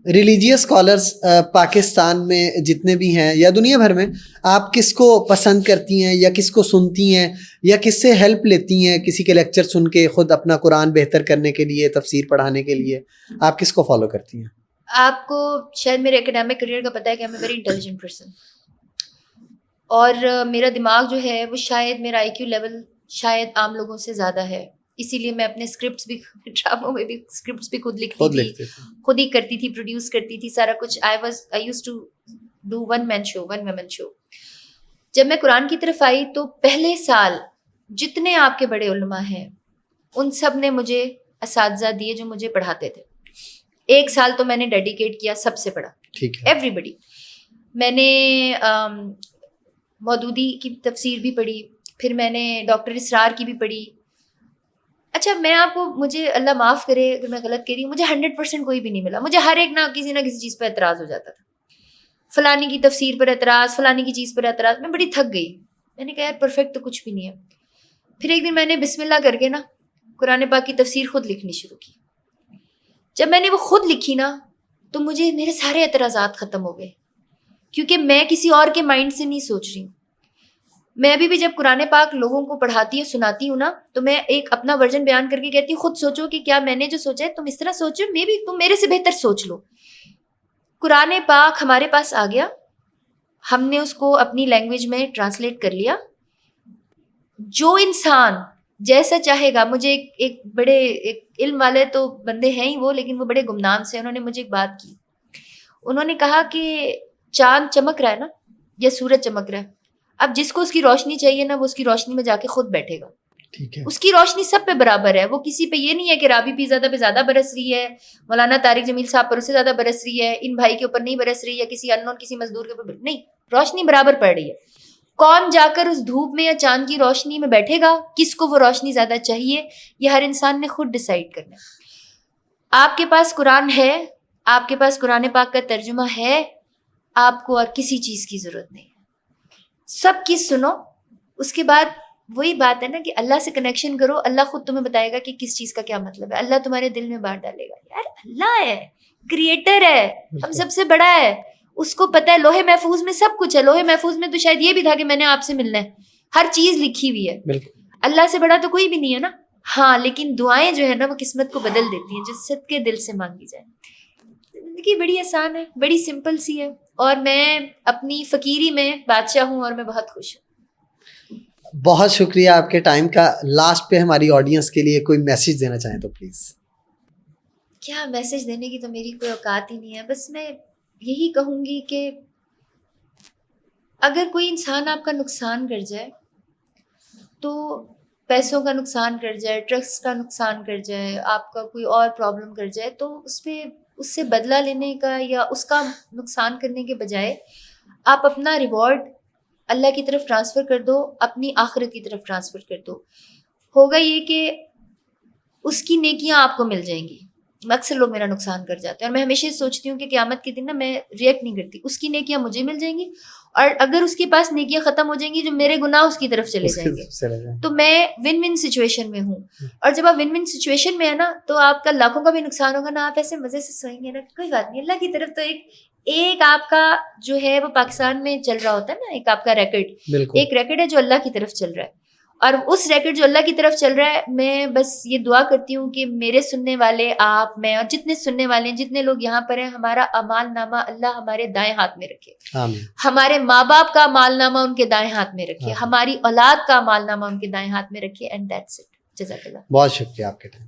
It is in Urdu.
ریلیجیس اسکالرس پاکستان میں جتنے بھی ہیں یا دنیا بھر میں، آپ کس کو پسند کرتی ہیں یا کس کو سنتی ہیں یا کس سے ہیلپ لیتی ہیں کسی کے لیکچر سن کے خود اپنا قرآن بہتر کرنے کے لیے، تفسیر پڑھانے کے لیے؟ آپ کس کو فالو کرتی ہیں؟ آپ کو شاید میرے اکیڈمک کریئر کا پتہ ہے کہ میں ویری انٹیلیجنٹ پرسن، اور میرا دماغ جو ہے وہ شاید میرا آئی کیو لیول شاید عام لوگوں سے زیادہ ہے، اسی لیے میں اپنے اسکرپٹس بھی ڈراموں میں بھی اسکرپٹس بھی خود لکھتی تھی، خود ہی کرتی تھی، پروڈیوس کرتی تھی سارا کچھ. I use to do one women show. جب میں قرآن کی طرف آئی تو پہلے سال جتنے آپ کے بڑے علماء ہیں ان سب نے مجھے اساتذہ دیے جو مجھے پڑھاتے تھے. ایک سال تو میں نے ڈیڈیکیٹ کیا سب سے پڑھا، ایوری بڈی. میں نے مودودی کی تفسیر بھی پڑھی، پھر میں نے ڈاکٹر اسرار کی بھی پڑھی. اچھا میں آپ کو، مجھے اللہ معاف کرے اگر میں غلط کہہ رہی ہوں، مجھے 100% کوئی بھی نہیں ملا. مجھے ہر ایک نہ کسی چیز پہ اعتراض ہو جاتا تھا. فلانی کی تفسیر پر اعتراض، فلانی کی چیز پر اعتراض. میں بڑی تھک گئی. میں نے کہا یار پرفیکٹ تو کچھ بھی نہیں ہے. پھر ایک دن میں نے بسم اللہ کر کے نا قرآن پاک کی تفسیر خود لکھنی شروع کی. جب میں نے وہ خود لکھی نا تو مجھے میرے سارے اعتراضات ختم ہو گئے، کیونکہ میں کسی اور کے مائنڈ سے نہیں سوچ رہی ہوں. میں ابھی بھی جب قرآن پاک لوگوں کو پڑھاتی ہے، سناتی ہوں نا، تو میں ایک اپنا ورژن بیان کر کے کہتی ہوں خود سوچو کہ کیا میں نے جو سوچا ہے تم اس طرح سوچو، میں بھی تم میرے سے بہتر سوچ لو. قرآن پاک ہمارے پاس آ گیا، ہم نے اس کو اپنی لینگویج میں ٹرانسلیٹ کر لیا. جو انسان جیسا چاہے گا، مجھے ایک بڑے ایک علم والے تو بندے ہیں ہی وہ، لیکن وہ بڑے گمنام سے، انہوں نے مجھے ایک بات کی. انہوں نے کہا کہ چاند چمک رہا ہے نا یا سورج چمک رہا ہے، اب جس کو اس کی روشنی چاہیے نا وہ اس کی روشنی میں جا کے خود بیٹھے گا. اس کی روشنی سب پہ برابر ہے. وہ کسی پہ یہ نہیں ہے کہ رابی پیزادہ پہ زیادہ برس رہی ہے، مولانا طارق جمیل صاحب پر اس سے زیادہ برس رہی ہے، ان بھائی کے اوپر نہیں برس رہی ہے، کسی انون کسی مزدور کے اوپر نہیں. روشنی برابر پڑ رہی ہے. کون جا کر اس دھوپ میں یا چاند کی روشنی میں بیٹھے گا، کس کو وہ روشنی زیادہ چاہیے، یہ ہر انسان نے خود ڈیسائیڈ کرنا ہے. آپ کے پاس قرآن ہے، آپ کے پاس قرآن پاک کا ترجمہ ہے، آپ کو اور کسی چیز کی ضرورت نہیں ہے. سب کی سنو، اس کے بعد وہی بات ہے نا کہ اللہ سے کنیکشن کرو. اللہ خود تمہیں بتائے گا کہ کس چیز کا کیا مطلب ہے. اللہ تمہارے دل میں بات ڈالے گا. یار اللہ ہے، کریٹر ہے، ہم سب سے بڑا ہے، اس کو پتہ ہے. لوہے محفوظ میں سب کچھ ہے. لوہے محفوظ میں تو شاید یہ بھی تھا کہ میں نے آپ سے ملنا ہے، ہر چیز لکھی ہوئی ہے. اللہ سے بڑا تو کوئی بھی نہیں ہے نا. ہاں لیکن دعائیں جو ہے نا وہ قسمت کو بدل دیتی ہیں، جو صدقے دل سے مانگی جائے. زندگی بڑی آسان ہے، بڑی سمپل سی ہے، اور میں اپنی فقیری میں بادشاہ ہوں اور میں بہت خوش ہوں. بہت شکریہ آپ کے ٹائم کا. لاسٹ پہ ہماری آڈینس کے لیے کوئی میسج دینا چاہیں تو پلیز. کیا میسج دینے کی تو میری کوئی اوقات ہی نہیں ہے. بس میں یہی کہوں گی کہ اگر کوئی انسان آپ کا نقصان کر جائے، تو پیسوں کا نقصان کر جائے، ٹرسٹ کا نقصان کر جائے، آپ کا کوئی اور پرابلم کر جائے، تو اس سے بدلہ لینے کا یا اس کا نقصان کرنے کے بجائے آپ اپنا ریوارڈ اللہ کی طرف ٹرانسفر کر دو، اپنی آخرت کی طرف ٹرانسفر کر دو. ہوگا یہ کہ اس کی نیکیاں آپ کو مل جائیں گی. اکثر لوگ میرا نقصان کر جاتے ہیں، اور میں ہمیشہ سوچتی ہوں کہ قیامت کے دن نا میں ریئیکٹ نہیں کرتی. اس کی نیکیاں مجھے مل جائیں گی، اور اگر اس کے پاس نیکیاں ختم ہو جائیں گی، جو میرے گناہ اس کی طرف چلے جائیں گے، تو میں ون ون سچویشن میں ہوں. اور جب آپ ون ون سچویشن میں ہے نا تو آپ کا لاکھوں کا بھی نقصان ہوگا نا، آپ ایسے مزے سے سوئیں گے نا، کوئی بات نہیں. اللہ کی طرف تو ایک آپ کا جو ہے وہ پاکستان میں چل رہا ہوتا ہے نا، ایک آپ کا ریکڈ، ایک ریکڈ ہے جو اللہ کی طرف چل رہا ہے. اور اس ریکڈ جو اللہ کی طرف چل رہا ہے، میں بس یہ دعا کرتی ہوں کہ میرے سننے والے، آپ، میں، اور جتنے سننے والے ہیں، جتنے لوگ یہاں پر ہیں، ہمارا اعمال نامہ اللہ ہمارے دائیں ہاتھ میں رکھے. آمین. ہمارے ماں باپ کا اعمال نامہ ان کے دائیں ہاتھ میں رکھے. ہماری اولاد کا اعمال نامہ ان کے دائیں ہاتھ میں رکھے. And that's it. جزاک اللہ. بہت شکریہ آپ کے ٹائم.